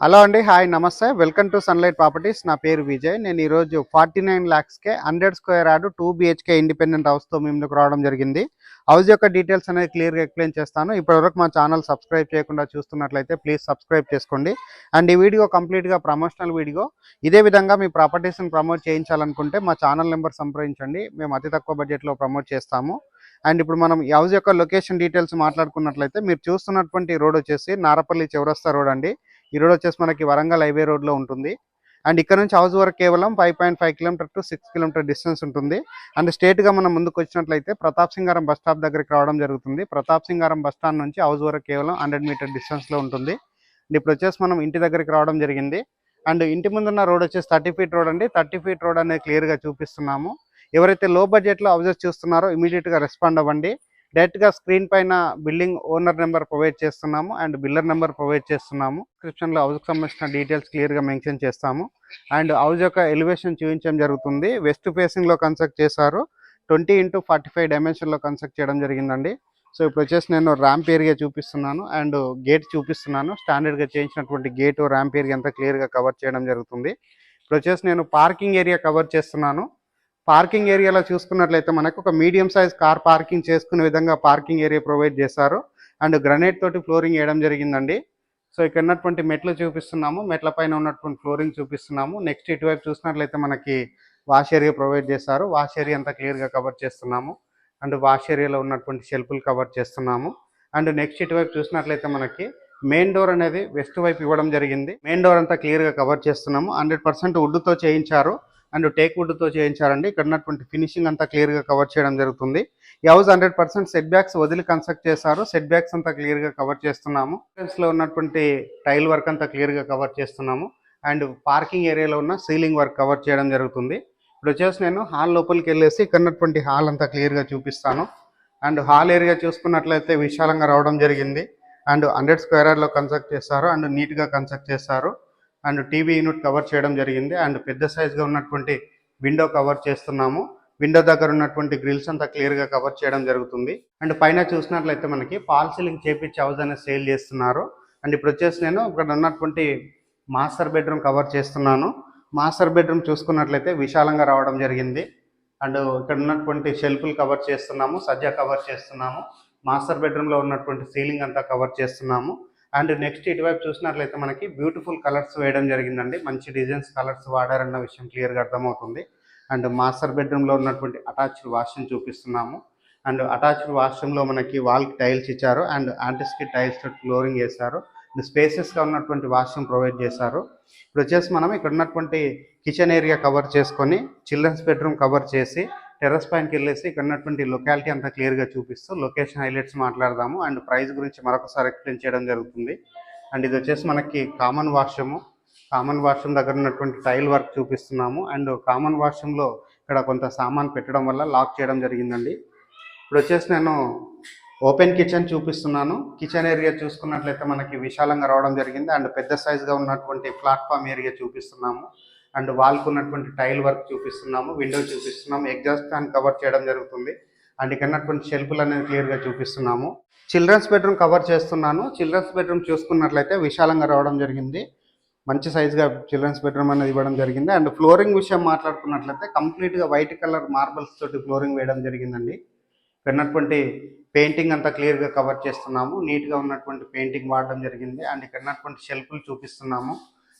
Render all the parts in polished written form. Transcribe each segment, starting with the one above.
Hello అండి. Hi నమస్తే. Welcome to sunlight properties. నా పేరు విజయ్. నేను ఈరోజు 49 లాక్స్‌కే 100 స్క్వేర్ యార్డ్ 2 బీహెచ్‌కే ఇండిపెండెంట్ హౌస్‌తో మీ ముందుకు రావడం జరిగింది. హౌస్ యొక్క డీటెయిల్స్ అనేది క్లియర్‌గా ఎక్స్‌ప్లెయిన్ చేస్తాను. ఇప్పటివరకు మా ఛానల్ సబ్స్క్రైబ్ చేయకుండా చూస్తున్నట్లయితే ప్లీజ్ సబ్స్క్రైబ్ చేసుకోండి. అండ్ ఈ వీడియో కంప్లీట్‌గా ప్రమోషనల్ వీడియో. ఇదే విధంగా మీ ప్రాపర్టీస్‌ని ప్రమోట్ చేయించాలనుకుంటే మా ఛానల్ నెంబర్ సంప్రదించండి. మేము అతి తక్కువ బడ్జెట్‌లో ప్రమోట్ చేస్తాము. అండ్ ఇప్పుడు మనం ఈ హౌస్ యొక్క లొకేషన్ డీటెయిల్స్ మాట్లాడుకున్నట్లయితే మీరు చూస్తున్నటువంటి రోడ్ వచ్చేసి నారపల్లి చౌరస్తా రోడ్ అండి. ఈ రోడ్ వచ్చేసి మనకి వరంగల్ హైవే రోడ్లో ఉంటుంది. అండ్ ఇక్కడ నుంచి హౌస్ వరకు కేవలం 5.5 కిలోమీటర్ టు 6 కిలోమీటర్ డిస్టెన్స్ ఉంటుంది. అండ్ స్ట్రేట్గా మనం ముందుకు వచ్చినట్లయితే ప్రతాప్ సింగారం బస్ స్టాప్ దగ్గరికి రావడం జరుగుతుంది. ప్రతాప్ సింగారం బస్ స్టాండ్ నుంచి హౌస్ వరకు కేవలం 100 మీటర్ డిస్టెన్స్లో ఉంటుంది. అండ్ ఇప్పుడు వచ్చేసి మనం ఇంటి దగ్గరికి రావడం జరిగింది. అండ్ ఇంటి ముందున్న రోడ్ వచ్చేసి 30 ఫీట్ రోడ్ అండి. 30 ఫీట్ రోడ్ అనేది క్లియర్గా చూపిస్తున్నాము. ఎవరైతే లో బడ్జెట్లో హౌసెస్ చూస్తున్నారో ఇమీడియట్గా రెస్పాండ్ అవ్వండి. డైరెక్ట్గా స్క్రీన్ పైన బిల్డింగ్ ఓనర్ నెంబర్ ప్రొవైడ్ చేస్తున్నాము అండ్ బిల్లర్ నెంబర్ ప్రొవైడ్ చేస్తున్నాము. డిస్క్రిప్షన్లో హౌస్కి సంబంధించిన డీటెయిల్స్ క్లియర్గా మెన్షన్ చేస్తాము. అండ్ హౌస్ యొక్క ఎలివేషన్ చూపించడం జరుగుతుంది. వెస్ట్ ఫేసింగ్లో కన్స్ట్రక్ట్ చేశారు. 20x45 డైమెన్షన్లో కన్స్ట్రక్ట్ చేయడం జరిగిందండి. సో ఇప్పుడు వచ్చేసి నేను ర్యాంప్ ఏరియా చూపిస్తున్నాను అండ్ గేట్ చూపిస్తున్నాను. స్టాండర్డ్గా చేయించినటువంటి గేటు ర్యాంప్ ఏరియా అంతా క్లియర్గా కవర్ చేయడం జరుగుతుంది. ఇప్పుడు వచ్చేసి నేను పార్కింగ్ ఏరియా కవర్ చేస్తున్నాను. పార్కింగ్ ఏరియాలో చూసుకున్నట్లయితే మనకు ఒక మీడియం సైజ్ కార్ పార్కింగ్ చేసుకునే విధంగా పార్కింగ్ ఏరియా ప్రొవైడ్ చేశారు. అండ్ గ్రనైట్ తోటి ఫ్లోరింగ్ వేయడం జరిగిందండి. సో ఇక్కడ ఉన్నటువంటి మెట్లు చూపిస్తున్నాము. మెట్ల పైన ఉన్నటువంటి ఫ్లోరింగ్ చూపిస్తున్నాము. నెక్స్ట్ ఇటువైపు చూసినట్లయితే మనకి వాష్ ఏరియా ప్రొవైడ్ చేశారు. వాష్ ఏరియా అంతా క్లియర్గా కవర్ చేస్తున్నాము. అండ్ వాష్ ఏరియాలో ఉన్నటువంటి షెల్ఫ్లు కవర్ చేస్తున్నాము. అండ్ నెక్స్ట్ ఇటువైపు చూసినట్లయితే మనకి మెయిన్ డోర్ అనేది వెస్ట్ వైపు ఇవ్వడం జరిగింది. మెయిన్ డోర్ అంతా క్లియర్గా కవర్ చేస్తున్నాము. 100% వుడ్తో చేయించారు అండ్ టేక్ వుడ్తో చేయించారండి. ఇక్కడ ఉన్నటువంటి ఫినిషింగ్ అంతా క్లియర్గా కవర్ చేయడం జరుగుతుంది. ఈ హౌస్ 100% సెట్ బ్యాక్స్ వదిలి కన్స్ట్రక్ట్ చేశారు. సెట్ బ్యాక్స్ అంతా క్లియర్గా కవర్ చేస్తున్నాము. లో ఉన్నటువంటి టైల్ వర్క్ అంతా క్లియర్గా కవర్ చేస్తున్నాము. అండ్ పార్కింగ్ ఏరియాలో ఉన్న సీలింగ్ వర్క్ కవర్ చేయడం జరుగుతుంది. ఇప్పుడు వచ్చేసి నేను హాల్ లోపలికి వెళ్ళేసి ఇక్కడ ఉన్నటువంటి హాల్ అంతా క్లియర్గా చూపిస్తాను. అండ్ హాల్ ఏరియా చూసుకున్నట్లయితే విశాలంగా రావడం జరిగింది. అండ్ 100 స్క్వేర్ యార్డ్లో కన్స్ట్రక్ట్ చేస్తారు అండ్ నీట్గా కన్స్ట్రక్ట్ చేస్తారు. అండ్ టీవీ యూనిట్ కవర్ చేయడం జరిగింది. అండ్ పెద్ద సైజ్గా ఉన్నటువంటి విండో కవర్ చేస్తున్నాము. విండో దగ్గర ఉన్నటువంటి గ్రిల్స్ అంతా క్లియర్గా కవర్ చేయడం జరుగుతుంది. అండ్ పైన చూసినట్లయితే మనకి ఫాల్ సీలింగ్ చేపించి హౌస్ అనేది సేల్ చేస్తున్నారు. అండ్ ఇప్పుడు వచ్చేసి నేను ఇక్కడ ఉన్నటువంటి మాస్టర్ బెడ్రూమ్ కవర్ చేస్తున్నాను. మాస్టర్ బెడ్రూమ్ చూసుకున్నట్లయితే విశాలంగా రావడం జరిగింది. అండ్ ఇక్కడ ఉన్నటువంటి షెల్ఫ్లు కవర్ చేస్తున్నాము. సజ్జా కవర్ చేస్తున్నాము. మాస్టర్ బెడ్రూమ్లో ఉన్నటువంటి సీలింగ్ అంతా కవర్ చేస్తున్నాము. అండ్ నెక్స్ట్ ఇటువైపు చూసినట్లయితే మనకి బ్యూటిఫుల్ కలర్స్ వేయడం జరిగిందండి. మంచి డిజైన్స్ కలర్స్ వాడారన్న విషయం క్లియర్గా అర్థమవుతుంది. అండ్ మాస్టర్ బెడ్రూమ్లో ఉన్నటువంటి అటాచ్డ్ వాష్రూమ్ చూపిస్తున్నాము. అండ్ అటాచ్డ్ వాష్రూమ్లో మనకి వాల్కి టైల్స్ ఇచ్చారు అండ్ యాంటిస్కి టైల్స్ ఫ్లోరింగ్ వేశారు. స్పేసెస్గా ఉన్నటువంటి వాష్రూమ్ ప్రొవైడ్ చేశారు. ఇప్పుడు వచ్చేసి మనం ఇక్కడ ఉన్నటువంటి కిచెన్ ఏరియా కవర్ చేసుకొని చిల్డ్రన్స్ బెడ్రూమ్ కవర్ చేసి టెర్రస్ పైనకి వెళ్ళేసి ఇక్కడ ఉన్నటువంటి లొకాలిటీ అంతా క్లియర్గా చూపిస్తూ లొకేషన్ హైలైట్స్ మాట్లాడదాము అండ్ ప్రైస్ గురించి మరొకసారి ఎక్స్ప్లెయిన్ చేయడం జరుగుతుంది. అండ్ ఇది వచ్చేసి మనకి కామన్ వాష్రూమ్ దగ్గర ఉన్నటువంటి టైల్ వర్క్ చూపిస్తున్నాము. అండ్ కామన్ వాష్రూమ్లో ఇక్కడ కొంత సామాన్ పెట్టడం వల్ల లాక్ చేయడం జరిగిందండి. ఇప్పుడు వచ్చేసి నేను ఓపెన్ కిచెన్ చూపిస్తున్నాను. కిచెన్ ఏరియా చూసుకున్నట్లయితే మనకి విశాలంగా రావడం జరిగింది అండ్ పెద్ద సైజ్గా ఉన్నటువంటి ప్లాట్ఫామ్ ఏరియా చూపిస్తున్నాము. అండ్ వాల్కు ఉన్నటువంటి టైల్ వర్క్ చూపిస్తున్నాము. విండో చూపిస్తున్నాము. ఎగ్జాస్ట్ ఫ్యాన్ కవర్ చేయడం జరుగుతుంది. అండ్ ఇక్కడ ఉన్నటువంటి షెల్ఫ్లు అనేది క్లియర్గా చూపిస్తున్నాము. చిల్డ్రన్స్ బెడ్రూమ్ కవర్ చేస్తున్నాను. చిల్డ్రన్స్ బెడ్రూమ్ చూసుకున్నట్లయితే విశాలంగా రావడం జరిగింది. మంచి సైజ్గా చిల్డ్రన్స్ బెడ్రూమ్ అనేది ఇవ్వడం జరిగింది. అండ్ ఫ్లోరింగ్ విషయం మాట్లాడుకున్నట్లయితే కంప్లీట్గా వైట్ కలర్ మార్బల్స్ తోటి ఫ్లోరింగ్ వేయడం జరిగిందండి. ఉన్నటువంటి పెయింటింగ్ అంతా క్లియర్గా కవర్ చేస్తున్నాము. నీట్గా ఉన్నటువంటి పెయింటింగ్ వాడడం జరిగింది. అండ్ ఇక్కడ ఉన్నటువంటి షెల్ఫ్లు చూపిస్తున్నాము.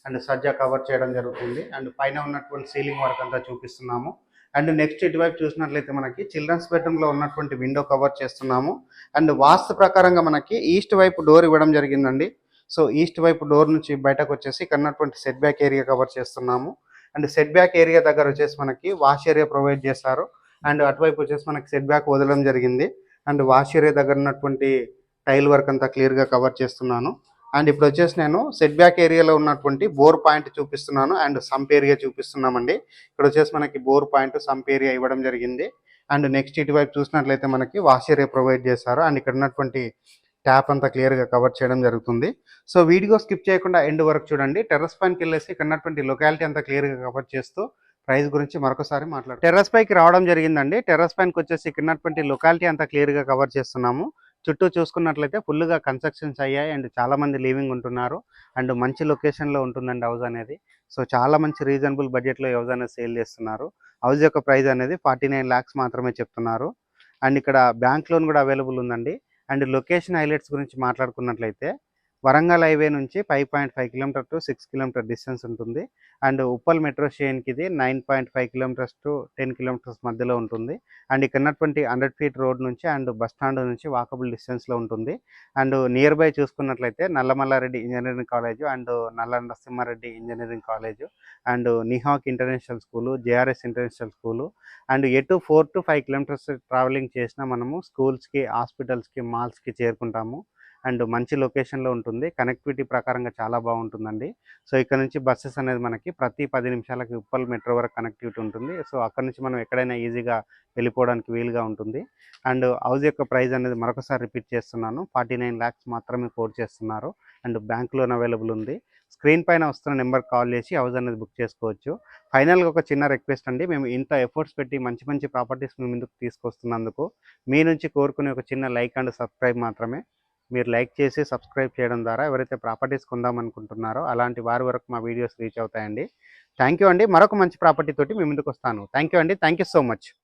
అండ్ సజ్జా కవర్ చేయడం జరుగుతుంది. అండ్ పైన ఉన్నటువంటి సీలింగ్ వర్క్ అంతా చూపిస్తున్నాము. అండ్ నెక్స్ట్ ఇటువైపు చూసినట్లయితే మనకి చిల్డ్రన్స్ బెడ్రూమ్లో ఉన్నటువంటి విండో కవర్ చేస్తున్నాము. అండ్ వాస్తు ప్రకారంగా మనకి ఈస్ట్ వైపు డోర్ ఇవ్వడం జరిగిందండి. సో ఈస్ట్ వైపు డోర్ నుంచి బయటకు వచ్చేసి ఇక్కడ ఉన్నటువంటి సెట్ బ్యాక్ ఏరియా కవర్ చేస్తున్నాము. అండ్ సెట్ బ్యాక్ ఏరియా దగ్గర వచ్చేసి మనకి వాష్ ఏరియా ప్రొవైడ్ చేస్తారు. అండ్ అటువైపు వచ్చేసి మనకి సెట్ బ్యాక్ వదలడం జరిగింది. అండ్ వాష్ ఏరియా దగ్గర ఉన్నటువంటి టైల్ వర్క్ అంతా క్లియర్గా కవర్ చేస్తున్నాను. అండ్ ఇప్పుడు వచ్చేసి నేను సెట్ బ్యాక్ ఏరియాలో ఉన్నటువంటి బోర్ పాయింట్ చూపిస్తున్నాను అండ్ సంప్ ఏరియా చూపిస్తున్నామండి. ఇక్కడ వచ్చేసి మనకి బోర్ పాయింట్ సంప్ ఏరియా ఇవ్వడం జరిగింది. అండ్ నెక్స్ట్ ఇటువైపు చూసినట్లయితే మనకి వాష్ ఏరియా ప్రొవైడ్ చేశారు. అండ్ ఇక్కడ ఉన్నటువంటి ట్యాప్ అంతా క్లియర్గా కవర్ చేయడం జరుగుతుంది. సో వీడియో స్కిప్ చేయకుండా ఎండ్ వరకు చూడండి. టెర్రస్ పైనకి వెళ్ళేసి ఇక్కడ ఉన్నటువంటి లొకాలిటీ అంతా క్లియర్గా కవర్ చేస్తూ ప్రైస్ గురించి మరొకసారి టెర్రస్ పైకి రావడం జరిగిందండి. టెర్రస్ పైనకి వచ్చేసి ఇక్కడ ఉన్నటువంటి లొకాలిటీ అంతా క్లియర్గా కవర్ చేస్తున్నాము. చుట్టూ చూసుకున్నట్లయితే ఫుల్‌గా కన్‌స్ట్రక్షన్స్ అయ్యాయి. అండ్ చాలామంది లివింగ్ ఉంటున్నారు. అండ్ మంచి లొకేషన్‌లో ఉంటుందండి హౌస్ అనేది. సో, చాలా మంచి రీజనబుల్ బడ్జెట్‌లో ఈ హౌస్ అనేది సేల్ చేస్తున్నారు. హౌస్ యొక్క ప్రైస్ అనేది 49,00,000 మాత్రమే చెప్తున్నారు. అండ్ ఇక్కడ బ్యాంక్ లోన్ కూడా అవైలబుల్ ఉందండి. అండ్ లొకేషన్ హైలైట్స్ గురించి మాట్లాడుకున్నట్లయితే వరంగల్ హైవే నుంచి 5.5 కిలోమీటర్ టు 6 కిలోమీటర్ డిస్టెన్స్ ఉంటుంది. అండ్ ఉప్పల్ మెట్రో స్టేషన్‌కి ఇది 9.5 కిలోమీటర్స్ టు 10 కిలోమీటర్స్ మధ్యలో ఉంటుంది. అండ్ ఇక్కడ ఉన్నటువంటి 100 ఫీట్ రోడ్ నుంచి అండ్ బస్ స్టాండ్ నుంచి వాకబుల్ డిస్టెన్స్‌లో ఉంటుంది. అండ్ నియర్ బై చూసుకున్నట్లయితే Nalla Malla Reddy engineering college and Nalla Narasimha Reddy engineering college and నిహాక్ international school, JRS international school and ఎటు 4-5 కిలోమీటర్స్ ట్రావెలింగ్ చేసినా మనము స్కూల్స్‌కి, హాస్పిటల్స్‌కి, మాల్స్‌కి చేరుకుంటాము. అండ్ మంచి లొకేషన్‌లో ఉంటుంది. కనెక్టివిటీ ప్రకారంగా చాలా బావుంటుందండి. సో, ఇక్కడ నుంచి బసెస్ అనేది మనకి ప్రతి 10 నిమిషాలకి ఉప్పల్ మెట్రో వరకు కనెక్టివిటీ ఉంటుంది. సో, అక్కడి నుంచి మనం ఎక్కడైనా ఈజీగా వెళ్ళిపోవడానికి వీలుగా ఉంటుంది. అండ్ హౌస్ యొక్క ప్రైస్ అనేది మరొకసారి రిపీట్ చేస్తున్నాను. 49,00,000 మాత్రమే కోట్ చేస్తున్నారు. అండ్ బ్యాంక్ లోన్ అవైలబుల్ ఉంది. స్క్రీన్ పైన వస్తున్న నెంబర్‌కి కాల్ చేసి హౌస్ అనేది బుక్ చేసుకోవచ్చు. ఫైనల్‌గా ఒక చిన్న రిక్వెస్ట్ అండి. మేము ఇంత ఎఫర్ట్స్ పెట్టి మంచి మంచి ప్రాపర్టీస్ మీ ముందుకు తీసుకొస్తున్నందుకు మీ నుంచి కోరుకునే ఒక చిన్న లైక్ అండ్ సబ్స్క్రైబ్ మాత్రమే. మీరు లైక్ చేసి సబ్స్క్రైబ్ చేయడం ద్వారా ఎవరైతే ప్రాపర్టీస్ కొందామనుకుంటున్నారో అలాంటి వారి వరకు మా వీడియోస్ రీచ్ అవుతాయండి. థ్యాంక్ యూ అండి. మరొక మంచి ప్రాపర్టీ తోటి మీ ముందుకు వస్తాను. థ్యాంక్ యూ అండి. Thank you so much.